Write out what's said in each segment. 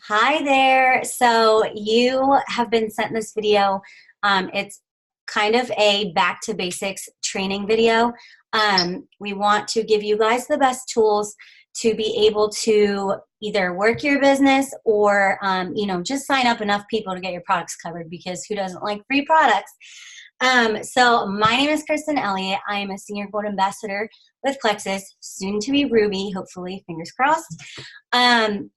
Hi there. So you have been sent this video. It's kind of a back to basics training video. We want to give you guys the best tools to be able to either work your business or, just sign up enough people to get your products covered because who doesn't like free products? So my name is Kristen Elliott. I am a Senior Gold Ambassador with Plexus, soon to be Ruby, hopefully, fingers crossed.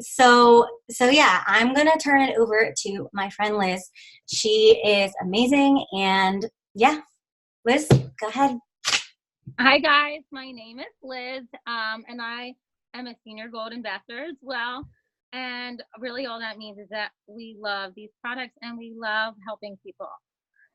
So yeah, I'm gonna turn it over to my friend Liz. She is amazing, and yeah, Liz, go ahead. Hi guys, my name is Liz, and I am a Senior Gold Ambassador as well. And really all that means is that we love these products and we love helping people.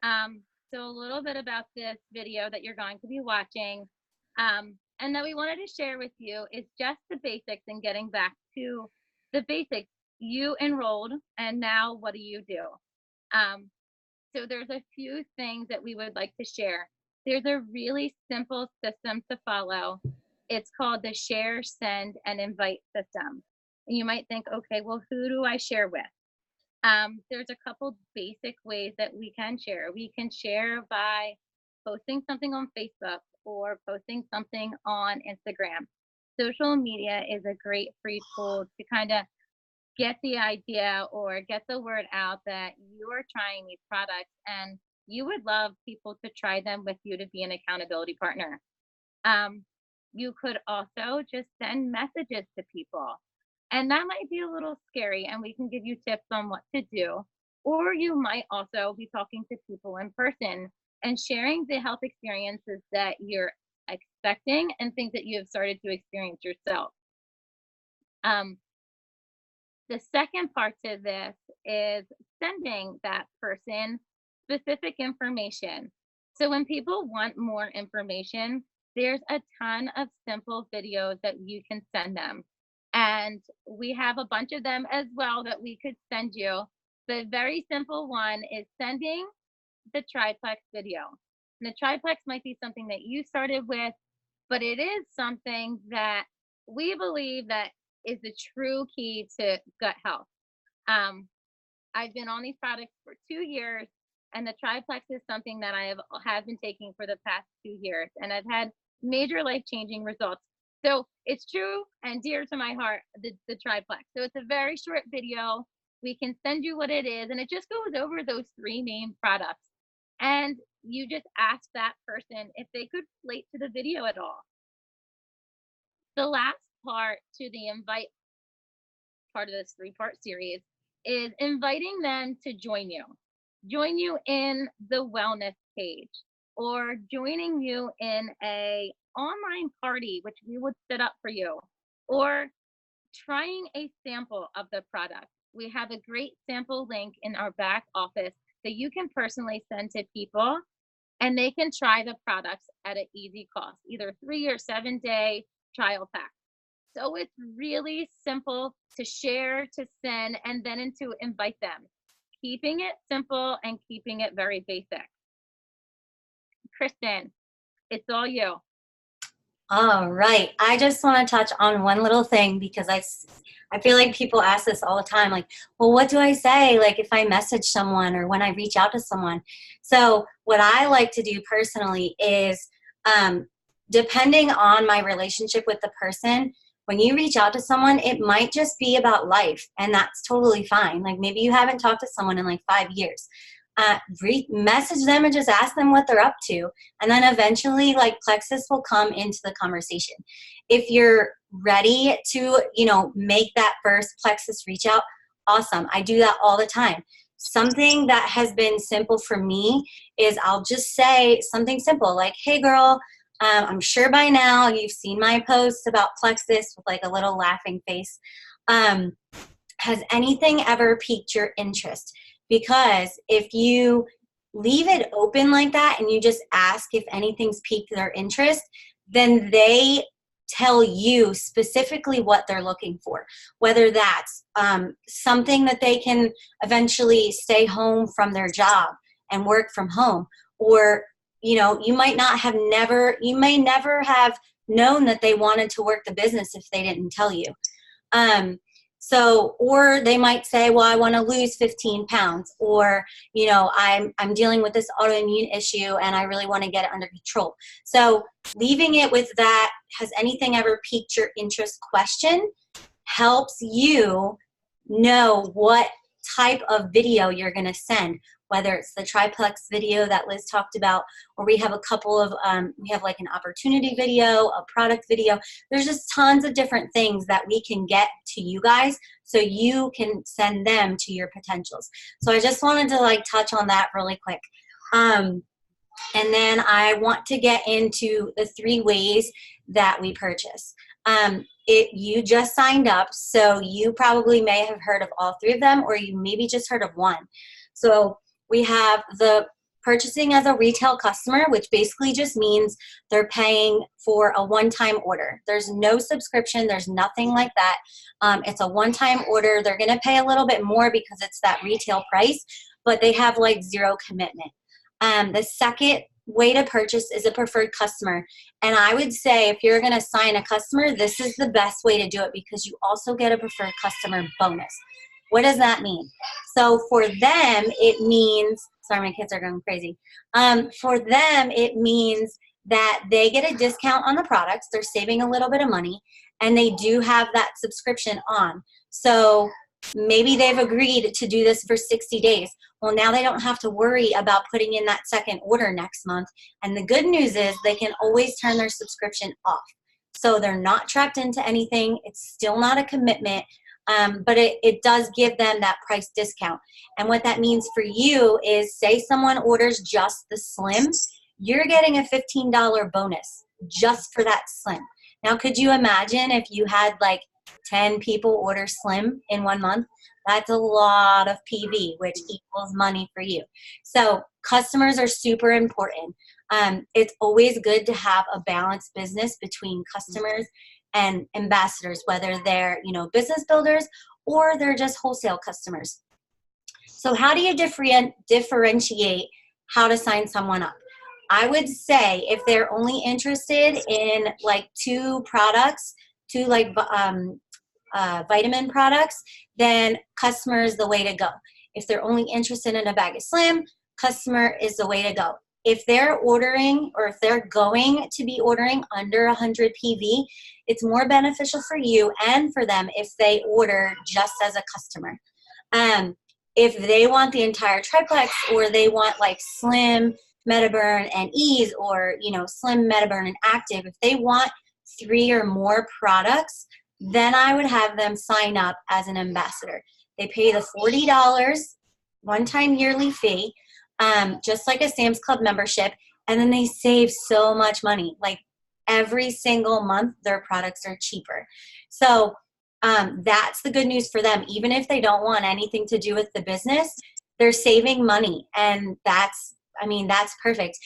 Um, so a little bit about this video that you're going to be watching, and that we wanted to share with you is just the basics and getting back to the basics. You enrolled, and now what do you do? So there's a few things that we would like to share. There's a really simple system to follow. It's called the share, send, and invite system. And you might think, okay, well, who do I share with? There's a couple basic ways that we can share. We can share by posting something on Facebook or posting something on Instagram. Social media is a great free tool to kind of get the idea or get the word out that you are trying these products and you would love people to try them with you to be an accountability partner. Um, you could also just send messages to people, and that might be a little scary, and we can give you tips on what to do. Or you might also be talking to people in person and sharing the health experiences that you're expecting and things that you have started to experience yourself. Um, the second part to this is sending that person specific information. So when people want more information, there's a ton of simple videos that you can send them. And we have a bunch of them as well that we could send you. The very simple one is sending the triplex video. And the triplex might be something that you started with, but it is something that we believe that is the true key to gut health. Um, I've been on these products for 2 years, and the triplex is something that I have been taking for the past 2 years, and I've had major life changing results. So it's true and dear to my heart, the triplex. So it's a very short video. We can send you what it is, and it just goes over those three main products. And you just ask that person if they could relate to the video at all. The last part to the invite part of this three-part series is inviting them to join you in the wellness page, or joining you in a online party which we would set up for you, or trying a sample of the product. We have a great sample link in our back office that you can personally send to people, and they can try the products at an easy cost, either 3 or 7 day trial pack. So it's really simple to share, to send, and then to invite them. Keeping it simple and keeping it very basic. Kristen, it's all you. All right. I just want to touch on one little thing because I feel like people ask this all the time, like, well, what do I say? Like if I message someone or when I reach out to someone. So what I like to do personally is, depending on my relationship with the person, when you reach out to someone, it might just be about life, and that's totally fine. Like maybe you haven't talked to someone in like 5 years. Message them and just ask them what they're up to, and then eventually like Plexus will come into the conversation. If you're ready to make that first Plexus reach out, awesome. I do that all the time. Something that has been simple for me is I'll just say something simple like, hey girl, I'm sure by now you've seen my posts about Plexus with like a little laughing face. Has anything ever piqued your interest? Because if you leave it open like that and you just ask if anything's piqued their interest, then they tell you specifically what they're looking for, whether that's something that they can eventually stay home from their job and work from home, or you may never have known that they wanted to work the business if they didn't tell you. So, or they might say, well, I want to lose 15 pounds, or, you know, I'm dealing with this autoimmune issue and I really want to get it under control. So leaving it with that, has anything ever piqued your interest question, helps you know what type of video you're going to send, whether it's the triplex video that Liz talked about, or we have a couple of, we have like an opportunity video, a product video. There's just tons of different things that we can get to you guys so you can send them to your potentials. So I just wanted to like touch on that really quick. And then I want to get into the 3 ways that we purchase. You just signed up, so you probably may have heard of all 3 of them, or you maybe just heard of one. So we have the purchasing as a retail customer, which basically just means they're paying for a one-time order. There's no subscription. There's nothing like that. It's a one-time order. They're going to pay a little bit more because it's that retail price, but they have like 0 commitment. The second way to purchase is a preferred customer. And I would say if you're going to sign a customer, this is the best way to do it because you also get a preferred customer bonus. What does that mean? So for them, it means, sorry, my kids are going crazy. For them, it means that they get a discount on the products. They're saving a little bit of money, and they do have that subscription on. So maybe they've agreed to do this for 60 days. Well, now they don't have to worry about putting in that second order next month. And the good news is they can always turn their subscription off. So they're not trapped into anything. It's still not a commitment, but it does give them that price discount. And what that means for you is, say someone orders just the Slim, you're getting a $15 bonus just for that Slim. Now, could you imagine if you had like 10 people order Slim in 1 month? That's a lot of PV, which equals money for you. So customers are super important. It's always good to have a balanced business between customers and ambassadors, whether they're, you know, business builders or they're just wholesale customers. So how do you differentiate how to sign someone up? I would say if they're only interested in like 2 products, 2 like vitamin products, then customer is the way to go. If they're only interested in a bag of Slim, customer is the way to go. If they're ordering, or if they're going to be ordering under 100 PV, it's more beneficial for you and for them if they order just as a customer. If they want the entire triplex, or they want like Slim, MetaBurn, and Ease, or, you know, Slim, MetaBurn, and Active, if they want 3 or more products, then I would have them sign up as an ambassador. They pay the $40 one-time yearly fee, just like a Sam's Club membership, and then they save so much money. Like every single month, their products are cheaper. So that's the good news for them. Even if they don't want anything to do with the business, they're saving money, and that's perfect.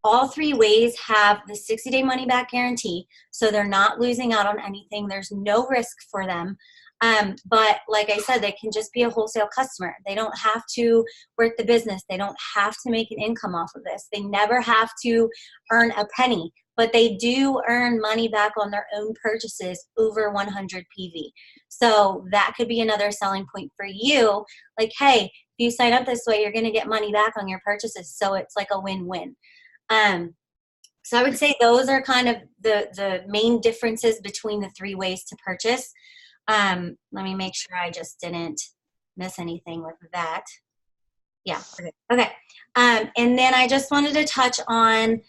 All 3 ways have the 60-day money-back guarantee, so they're not losing out on anything. There's no risk for them. But like I said, they can just be a wholesale customer. They don't have to work the business. They don't have to make an income off of this. They never have to earn a penny, but they do earn money back on their own purchases over 100 PV. So that could be another selling point for you. Like, hey, if you sign up this way, you're going to get money back on your purchases. So it's like a win-win. So I would say those are kind of the main differences between the 3 ways to purchase. Let me make sure I just didn't miss anything with that. Yeah. Okay. And then I just wanted to touch on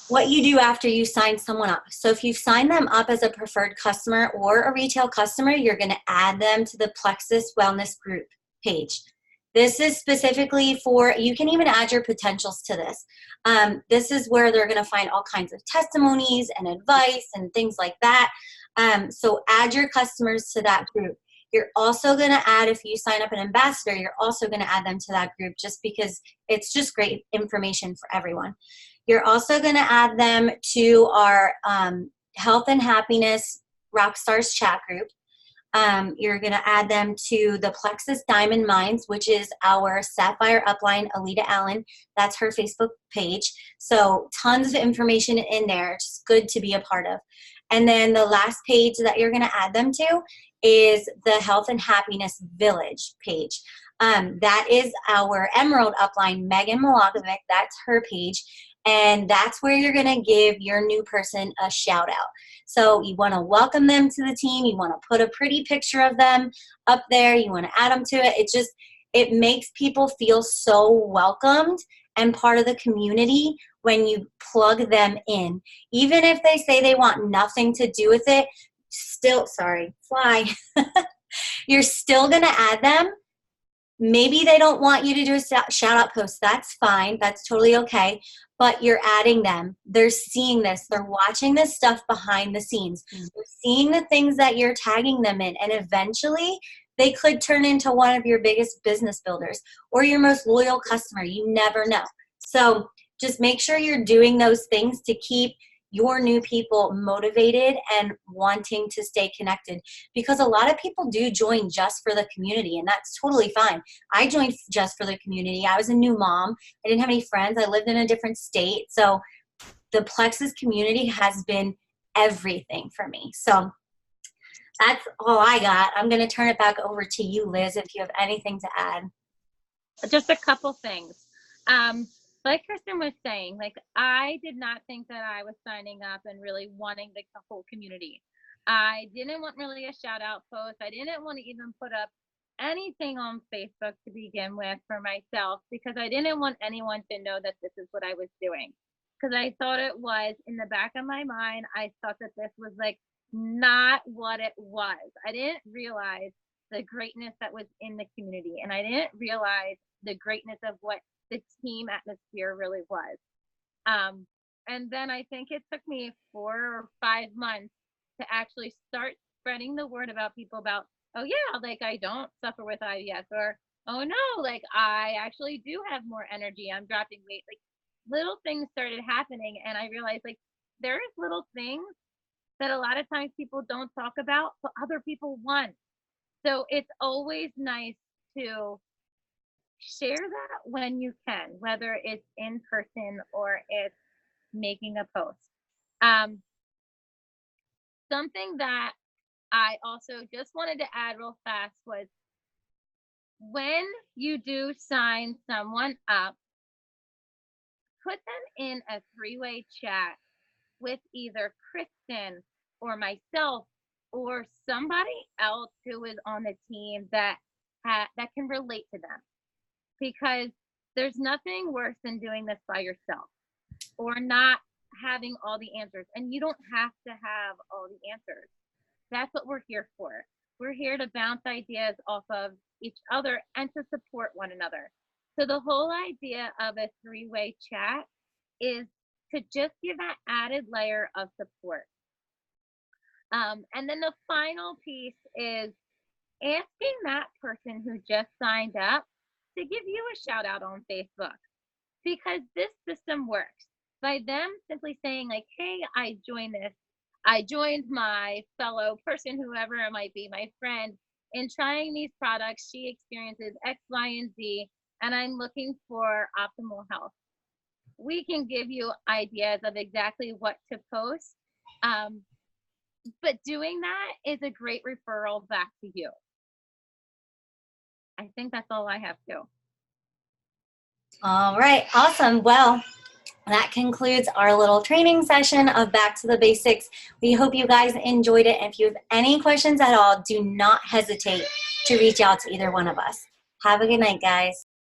what you do after you sign someone up. So if you've signed them up as a preferred customer or a retail customer, you're going to add them to the Plexus Wellness Group page. This is specifically for, you can even add your potentials to this. This is where they're going to find all kinds of testimonies and advice and things like that. So add your customers to that group. You're also going to add, if you sign up an ambassador, you're also going to add them to that group just because it's just great information for everyone. You're also going to add them to our Health and Happiness Rockstars chat group. You're going to add them to the Plexus Diamond Minds, which is our Sapphire upline, Alita Allen. That's her Facebook page. So tons of information in there. It's good to be a part of. And then the last page that you're going to add them to is the Health and Happiness Village page. That is our Emerald upline, Megan Milogovic. That's her page. And that's where you're going to give your new person a shout out. So you want to welcome them to the team. You want to put a pretty picture of them up there. You want to add them to it. It makes people feel so welcomed and part of the community when you plug them in. Even if they say they want nothing to do with it, you're still going to add them. Maybe they don't want you to do a shout out post. That's fine. That's totally okay. But you're adding them. They're seeing this. They're watching this stuff behind the scenes. They're seeing the things that you're tagging them in. And eventually they could turn into one of your biggest business builders or your most loyal customer. You never know. So just make sure you're doing those things to keep your new people motivated and wanting to stay connected, because a lot of people do join just for the community, and that's totally fine. I joined just for the community. I was a new mom. I didn't have any friends. I lived in a different state. So the Plexus community has been everything for me. So that's all I got. I'm going to turn it back over to you, Liz, if you have anything to add. Just a couple things. Like Kristen was saying, like, I did not think that I was signing up and really wanting the whole community. I didn't want really a shout out post. I didn't want to even put up anything on Facebook to begin with for myself, because I didn't want anyone to know that this is what I was doing. Because I thought it was, in the back of my mind, I thought that this was like not what it was. I didn't realize the greatness that was in the community, and I didn't realize the greatness of what the team atmosphere really was. And then I think it took me 4 or 5 months to actually start spreading the word about people about, oh yeah, like I don't suffer with IBS, or oh no, like I actually do have more energy, I'm dropping weight. Like little things started happening, and I realized like there's little things that a lot of times people don't talk about, but other people want. So it's always nice to share that when you can, whether it's in person or it's making a post. Something that I also just wanted to add real fast was, when you do sign someone up, put them in a 3-way chat with either Kristen or myself or somebody else who is on the team that can relate to them. Because there's nothing worse than doing this by yourself or not having all the answers. And you don't have to have all the answers. That's what we're here for. We're here to bounce ideas off of each other and to support one another. So the whole idea of a 3-way chat is to just give that added layer of support. And then the final piece is asking that person who just signed up to give you a shout out on Facebook, because this system works by them simply saying like, hey, I joined my fellow person, whoever it might be, my friend, in trying these products. She experiences X, Y, and Z, and I'm looking for optimal health. We can give you ideas of exactly what to post, but doing that is a great referral back to you. I think that's all I have to. All right, awesome. Well, that concludes our little training session of Back to the Basics. We hope you guys enjoyed it. If you have any questions at all, do not hesitate to reach out to either one of us. Have a good night, guys.